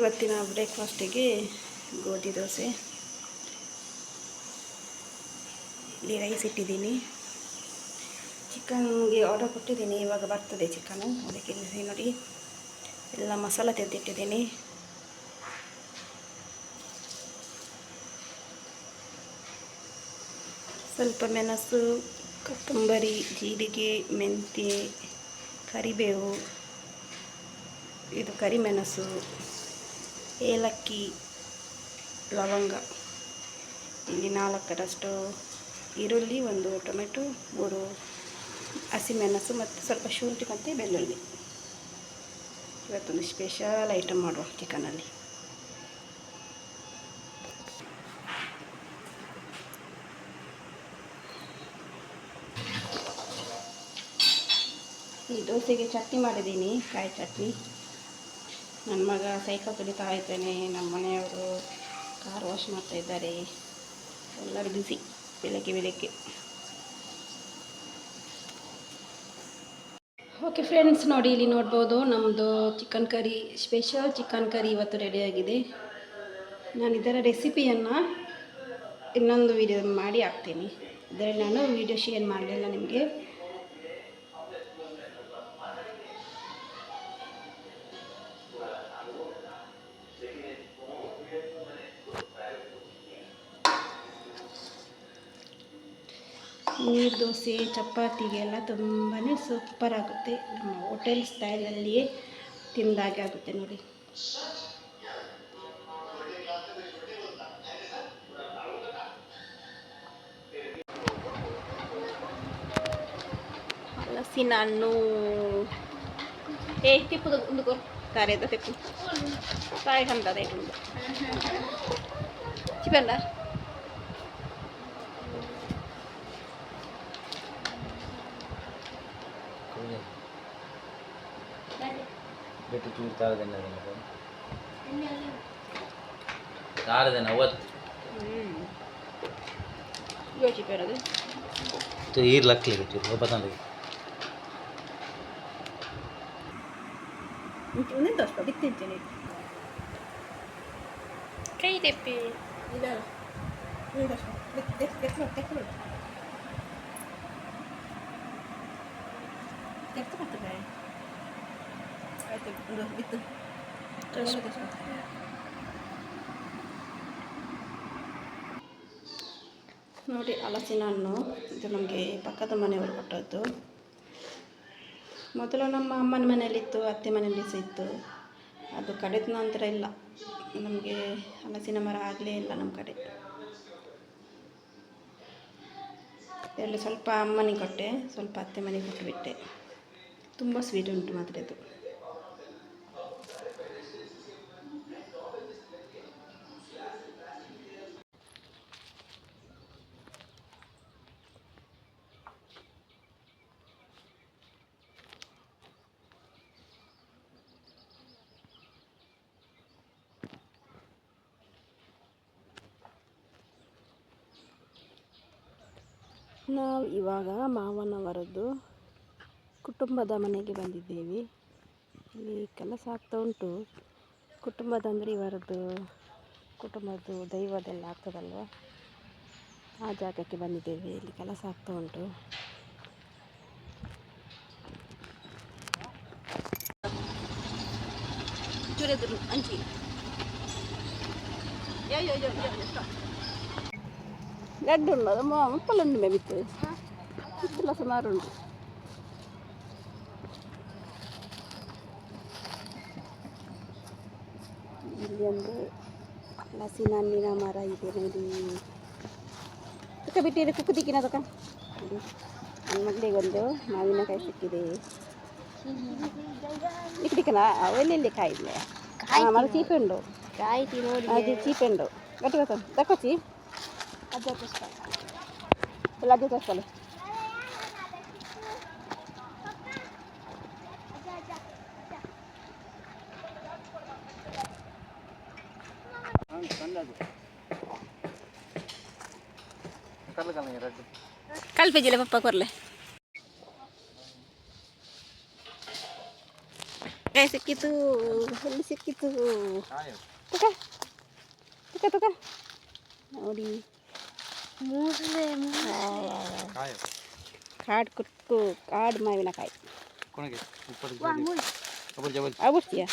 ಇವತ್ತಿನ ಬ್ರೇಕ್ಫಾಸ್ಟಿಗೆ ಗೋಧಿ ದೋಸೆ, ಇಲ್ಲಿ ರೈಸ್ ಇಟ್ಟಿದ್ದೀನಿ. ಚಿಕನ್ಗೆ ಆರ್ಡರ್ ಕೊಟ್ಟಿದ್ದೀನಿ, ಇವಾಗ ಬರ್ತದೆ ಚಿಕನು. ಅದಕ್ಕೆ ನೋಡಿ ಎಲ್ಲ ಮಸಾಲ ತೆಗೆದಿಟ್ಟಿದ್ದೀನಿ. ಸ್ವಲ್ಪ ಮೆಣಸು, ಕೊತ್ತಂಬರಿ, ಜೀರಿಗೆ, ಮೆಂತ್ಯ, ಕರಿಬೇವು, ಇದು ಕರಿಮೆಣಸು, ಏಲಕ್ಕಿ, ಲವಂಗ, ಇಲ್ಲಿ 4 ಈರುಳ್ಳಿ, 1 ಟೊಮೆಟೊ, 3 ಹಸಿಮೆಣಸು ಮತ್ತು ಸ್ವಲ್ಪ ಶುಂಠಿ ಮತ್ತು ಬೆಳ್ಳುಳ್ಳಿ. ಇವತ್ತೊಂದು ಸ್ಪೆಷಲ್ ಐಟಮ್ ಮಾಡುವ ಚಿಕನಲ್ಲಿ. ಈ ದೋಸೆಗೆ ಚಟ್ನಿ ಮಾಡಿದ್ದೀನಿ, ಕಾಯಿ ಚಟ್ನಿ. ನನ್ನ ಮಗ ಸೈಕಲ್ ತುಳಿತಾ ಇದ್ದಾನೆ, ನಮ್ಮ ಮನೆಯವರು ಕಾರ್ ವಾಶ್ ಮಾಡ್ತಾ ಇದ್ದಾರೆ. ಎಲ್ಲರೂ ಬ್ಯುಸಿ ಬೆಳಗ್ಗೆ. ಓಕೆ ಫ್ರೆಂಡ್ಸ್, ನೋಡಿ ಇಲ್ಲಿ ನೋಡ್ಬೋದು ನಮ್ಮದು chicken curry, special chicken curry ಇವತ್ತು ರೆಡಿಯಾಗಿದೆ. ನಾನು ಇದರ ರೆಸಿಪಿಯನ್ನು ಇನ್ನೊಂದು ವಿಡಿಯೋ ಮಾಡಿ ಹಾಕ್ತೀನಿ. ಇದರಲ್ಲಿ ನಾನು ವಿಡಿಯೋ ಶೇರ್ ಮಾಡಲಿಲ್ಲ ನಿಮಗೆ. ನೀರು ದೋಸೆ, ಚಪಾತಿಗೆಲ್ಲ ತುಂಬಾ ಸೂಪರ್ ಆಗುತ್ತೆ. ನಮ್ಮ ಹೋಟೆಲ್ ಸ್ಟೈಲಲ್ಲಿಯೇ ತಿಂದಾಗೆ ಆಗುತ್ತೆ ನೋಡಿ. ಹಲಸಿನ ಹಣ್ಣು ತಿಪ್ಪುದು ಒಂದು ತಾರೆದ ತಿಪ್ಪು ತಾಯಿ ಕಂದದ ಇಟ್ಟು ಚಿಕಂಡ बेटे चूर तार देना तार देना वो योची पे रहे तो हीर लग ले चूर वो पता नहीं उन्हें दोस्त को कितने चले कई देपे इधर ये दोस्त देख लो मत गए बिತ್ತು ನೋಡಿ ಹಲಸಿನ ಹಣ್ಣು. ಇದು ನಮಗೆ ಪಕ್ಕದ ಮನೆಯವರು ಕೊಟ್ಟದ್ದು. ಮೊದಲು ನಮ್ಮ ಅಮ್ಮನ ಮನೆಯಲ್ಲಿತ್ತು, ಅತ್ತೆ ಮನೆಯಲ್ಲಿ ಸಹ ಇತ್ತು. ಅದು ಕಡಿದ ನಂತರ ಇಲ್ಲ, ನಮಗೆ ಹಲಸಿನ ಮರ ಆಗಲೇ ಇಲ್ಲ ನಮ್ಮ ಕಡೆ. ಇದರಲ್ಲಿ ಸ್ವಲ್ಪ ಅಮ್ಮನಿಗೆ ಕೊಟ್ಟೆ, ಸ್ವಲ್ಪ ಅತ್ತೆ ಮನೆಗೆ ಕೊಟ್ಟುಬಿಟ್ಟೆ. ತುಂಬ ಸ್ವೀಟ್ ಉಂಟು ಮಾತ್ರ ಇದು. ನಾವು ಇವಾಗ ಮಾವನವರದ್ದು ಕುಟುಂಬದ ಮನೆಗೆ ಬಂದಿದ್ದೇವೆ. ಇಲ್ಲಿ ಕೆಲಸ ಆಗ್ತಾ ಉಂಟು. ಕುಟುಂಬದಂದರೆ ಇವರದ್ದು ಕುಟುಂಬದ್ದು ದೈವದೆಲ್ಲ ಆಗ್ತದಲ್ವ, ಆ ಜಾಗಕ್ಕೆ ಬಂದಿದ್ದೇವೆ. ಇಲ್ಲಿ ಕೆಲಸ ಆಗ್ತಾ ಉಂಟು. ಅಂಚಿ ಗಡ್ಡುಂಡು ಅದು ಮುಪ್ಪಲುಂಡು ಮೇ ಬಿತ್ತು ಮುಪ್ಪಲ ಸುಮಾರುಂಟು. ಇಲ್ಲಿ ಒಂದು ಹಲಸಿನ ಹಣ್ಣಿನ ಮರ ಇದೆ ನೋಡಿ. ತುಕ್ಕ ಬಿಟ್ಟಿರಿ ಕುಕ್ಕು ದಿಕ್ಕಿನ ತಕ. ನನ್ನ ಮಗಳಿಗೊಂದು ಮಾವಿನಕಾಯಿ ಸಿಕ್ಕಿದೆ. ಇಕ್ಕಡಿಕನ ಎಲ್ಲೆಲ್ಲಿ ಕಾಯಿ ಇಲ್ಲ, ಮರ ಚೀಪೆ ಉಂಡು, ಅದು ಚೀಪೆ ಉಂಡು. ಗಟ್ಟಿ ಗೊತ್ತ ತಕೋಚಿ ಎಲ್ಲ ಅದೇ ತೋರಿಸಲ್ಲ. ಕಲ್ಪೆಜಿಲ್ಲ ಪಪ್ಪ ಕೊರ್ಲೆ ಮಾವಿನಕಾಯಿ ಸಿಕ್ಕಿತು, ಎಲ್ಲಿ ಸಿಕ್ಕಿತು? ತುಕ ತುಕ ತುಕ ನೋಡಿ, ಕಾಡು ಕುಟ್ಟು ಕಾಡು ಮಾವಿನಕಾಯಿ ಆಗ್ಬಿಡ್ತೀಯ.